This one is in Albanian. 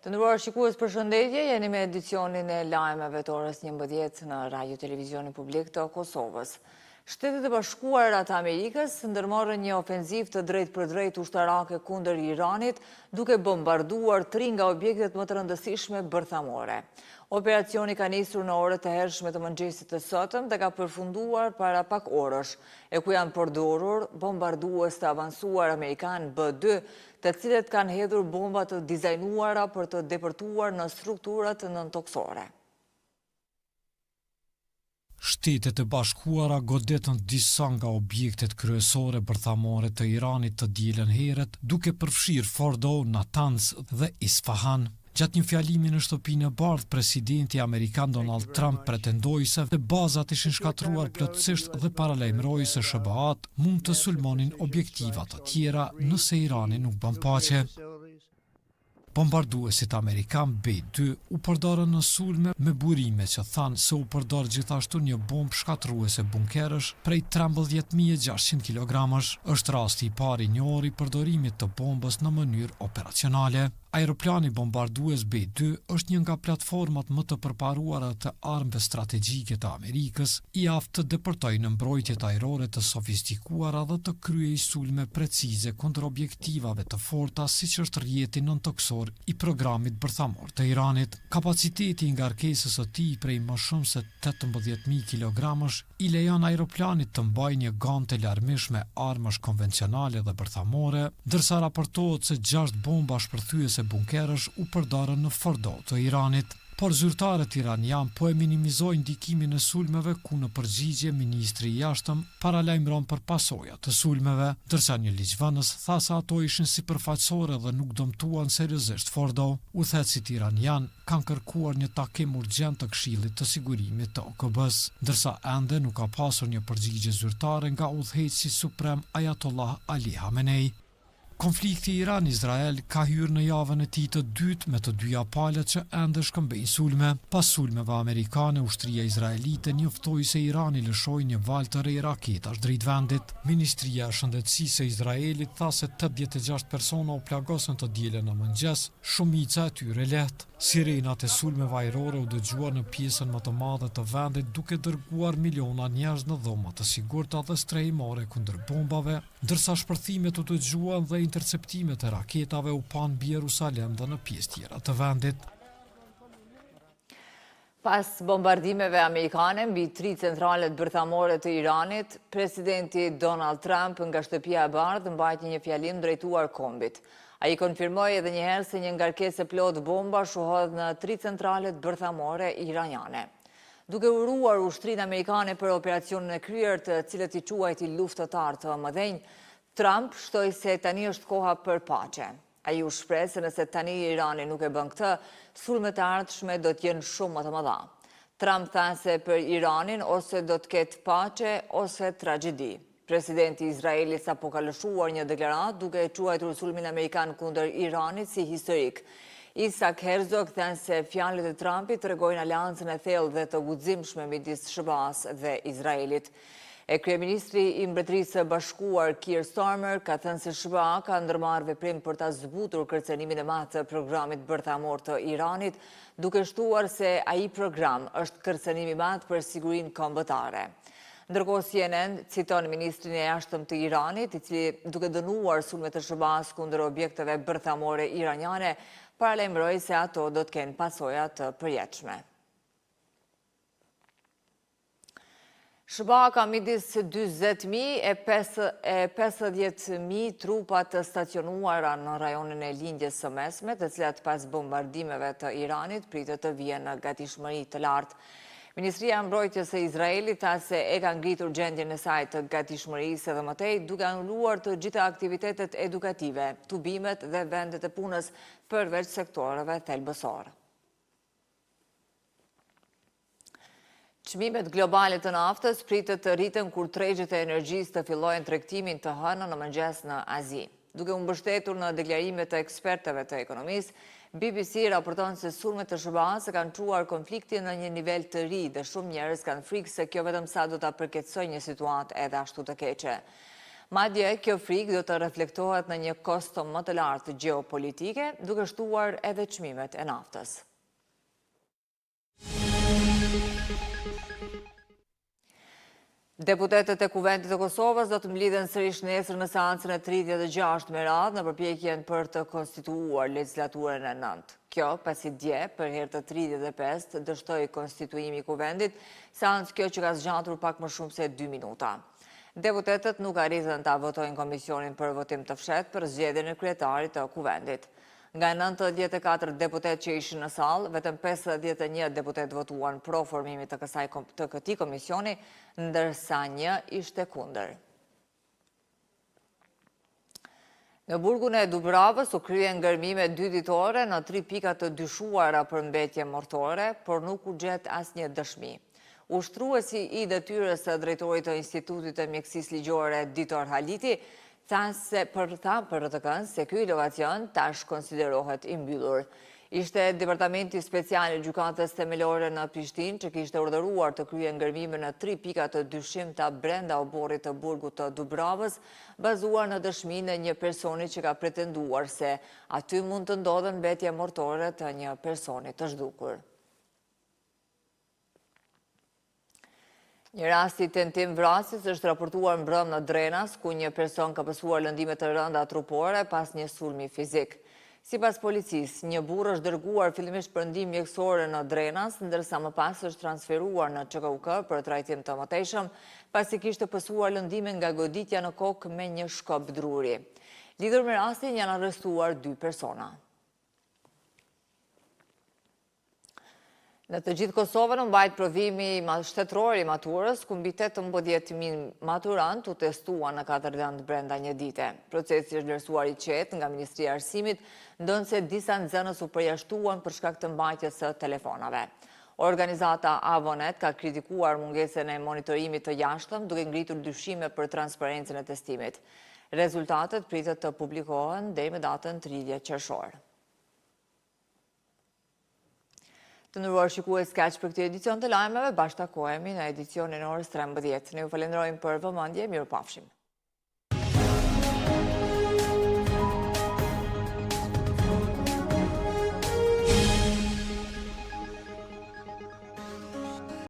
Të nderuar shikues, përshëndetje, jeni me edicionin e lajmeve të orës 11 në Radio Televizionin Publik të Kosovës. Shtetet e Bashkuara të Amerikës ndërmarrën një ofenziv të drejt për drejt ushtarake kundër Iranit, duke bombarduar 3 nga objektet më të rëndësishme bërthamore. Operacioni ka nisur në orët e hershme të mëngjesit të sotëm dhe ka përfunduar para pak orësh, e ku janë përdorur bombardues të avancuar amerikan B-2, të cilët kanë hedhur bomba të dizajnuara për të depërtuar në strukturat nëntoksore. Shtetet e Bashkuara godetën disa nga objektet kryesore bërthamore të Iranit të dielën herët, duke përfshirë Fordo, Natanz dhe Isfahan. Gjatë një fjalimi në shtëpinë e bardhë, presidenti amerikan Donald Trump pretendoi se bazat ishin shkatruar plotësisht dhe paralajmëroi se SBA-t mund të sulmonin objektiva të tjera nëse Irani nuk bën paqe. Bombarduesit amerikan B-2 u përdorën në sulme me burime që thanë se u përdor gjithashtu një bombë shkatruese bunkerësh prej 13.600 kg. Është rasti i parë i njohur i përdorimit të bombës në mënyrë operacionale. Aeroplani bombardues B-2 është një nga platformat më të përparuara të armëve strategjike të Amerikës, i aftë të depërtojë në mbrojtjet ajrore të sofistikuara dhe të kryej sulme precize kundër objektivave të forta, siç është rrjeti nëntoksor i programit bërthamor të Iranit. Kapaciteti i ngarkesës së tij prej më shumë se 18.000 kg i lejon aeroplanit të mbajë një gamë të larmishme armësh konvencionale dhe bërthamore, ndërsa raportohet se 6 bomba shpërthyese bunkerësh u përdorën në Fordo të Iranit. Por zyrtarët iranian po e minimizojnë ndikimin e sulmeve, ku në përgjigje ministri i jashtëm paralajmëron për pasojat të sulmeve, ndërsa një ligjvënës tha se ato ishin sipërfaqësore dhe nuk dëmtuan seriozisht Fordo. Udhëheqësit iranian kanë kërkuar një takim urgjent të Këshillit të Sigurimit të OKB-s, ndërsa ende nuk ka pasur një përgjigje zyrtare nga udhëheqësi suprem Ayatollah Ali Khamenei. Konflikti Iran-Izrael ka hyrë në javën e tij të dytë me të dyja palët që ende shkëmbejnë sulme. Pas sulmeve amerikane, ushtria izraelite njoftoi se Irani lëshoi një valë të re raketash drejt vendit. Ministria e Shëndetësisë e Izraelit tha se 86 persona u plagosën të dielën në mëngjes, shumica e tyre lehtë. Sirenat e sulmeve ajrore u dëgjuan në pjesën më të madhe të vendit, duke dërguar miliona njerëz në dhoma të sigurta dhe strehimore kundër bombave, ndërsa shpërthimet u dëgjuan dhe interceptimet e raketave u pan mbi Jerusalem dhe në pjesë tjera të vendit. Pas bombardimeve amerikane mbi 3 centralet bërthamore të Iranit, presidenti Donald Trump nga shtëpia e bardhë mbajti një fjalim drejtuar kombit. Ai konfirmoi edhe një herë se një ngarkesë plot bomba shuhodh në 3 centralet bërthamore iraniane. Duke uruar ushtrinë amerikane për operacionin e kryer, të cilët i quajti luftëtar të mëdhenj, Trump shtoi se tani është koha për paqe. Ai u shpreh se nëse tani Irani nuk e bën këtë, sulmet e ardhshme do të jenë shumë më të mëdha. Trump tha se për Iranin ose do të ketë paqe ose tragjedi. Presidenti i Izraelit sapo ka lëshuar një deklaratë duke e quajtur sulmin amerikan kundër Iranit si historik. Isaac Herzog thënë se fjalët e Trumpit tregojnë aleancën e thellë dhe të guximshme midis SBA-s dhe Izraelit. Kryeministri i Mbretërisë së Bashkuar Keir Starmer ka thënë se SBA ka ndërmarrë veprim për ta zbutur kërcënimin e madh të programit bërthamor të Iranit, duke shtuar se ai program është kërcënim i madh për sigurinë kombëtare. Ndërkohë CNN citon ministrin e jashtëm të Iranit, i cili duke dënuar sulmet të SBA-s kundër objekteve bërthamore iraniane, paralajmëroi se ato do të kenë pasoja të përjetshme. SBA ka midis 40.000 e 50.000 trupa të stacionuara në rajonin e lindjes së mesme, të cilat pas bombardimeve të Iranit pritet të vijnë në gatishmëri të lartë. Ministria e Mbrojtjes së Izraelit tha se e ka ngritur gjendjen e saj të gatishmërisë edhe më tej, duke anuluar të gjitha aktivitetet edukative, tubimet dhe vendet e punës përveç sektoreve thelbësor. Çmimet globale të naftës pritet të rriten kur tregjet e energjisë të fillojnë tregtimin të hënën në mëngjes në Azi. Duke u mbështetur në deklarimet të ekspertëve të ekonomisë, BBC raporton se sulmet të SBA-s kanë çuar konfliktin në një nivel të ri dhe shumë njerëz kanë frikë se kjo vetëm sa do ta përkeqësojë një situatë edhe ashtu të keqe. Madje, kjo frikë do të reflektohet në një kosto më të lartë gjeopolitike, duke shtuar edhe çmimet e naftës. Deputetët e Kuvendit të Kosovës do të mblidhen sërish nesër në seancën e 36 me radhë në përpjekjen për të konstituuar legjislaturën e 9. Kjo, pasi dje, për herë të 35, dështoi konstituimi i Kuvendit, seancë kjo që ka zgjatur pak më shumë se 2 minuta. Deputetët nuk arritën ta votojnë komisionin për votim të fshehtë për zgjedhjen e kryetarit të Kuvendit. Nga 94 deputet që ishin në sallë, vetëm 51 deputet votuan pro formimit të këtij komisioni, ndërsa një ishte kundër. Në burgun e Dubravës u kryen ngërmime 2 ditore në 3 pika të dyshuara për mbetje mortore, por nuk u gjet asnjë dëshmi. Ushtruesi i detyrës së drejtorit të Institutit të Mjekësisë Ligjore Ditor Haliti tha për RTK-n se ky inovacion tash konsiderohet i mbyllur. Ishte Departamenti Special i Gjykatës Themelore në Prishtinë që kishte urdhëruar të kryejë ngërmime në 3 pika të dyshimta brenda oborrit të burgut të Dubravës, bazuar në dëshminë e një personi që ka pretenduar se aty mund të ndodhen mbetje mortore të një personi të zhdukur. Një rast i tentim vrasjes është raportuar mbrëm në Drenas, ku një person ka pësuar lëndime të rënda trupore pas një sulmi fizik. Sipas policisë, një burrë është dërguar fillimisht për ndihmë mjekësore në Drenas, ndërsa më pas është transferuar në ÇKUK për trajtim të mëtejshëm, pasi kishte pësuar lëndime nga goditja në kokë me një shkop druri. Lidhur me rastin janë arrestuar 2 persona. Në të gjithë Kosovën mbajt provimi shtetëror i maturës, ku mbi 18.000 maturant u testuan në 4 vende brenda një dite. Procesi është vlerësuar i qetë nga Ministria e Arsimit, ndonse disa nxënës u përjashtuan për shkak të mbajtjes së telefonave. Organizata Avonet ka kritikuar mungesën e monitorimit të jashtëm, duke ngritur dyshime për transparencën e testimit. Rezultatet pritet të publikohen deri në datën 30 qershor. Të nderuar shikues, kaq për këtë edicion të lajmeve, bashkë takohemi në edicionin e orës 13. Ne ju falenderojmë për vëmendje, mirupafshim.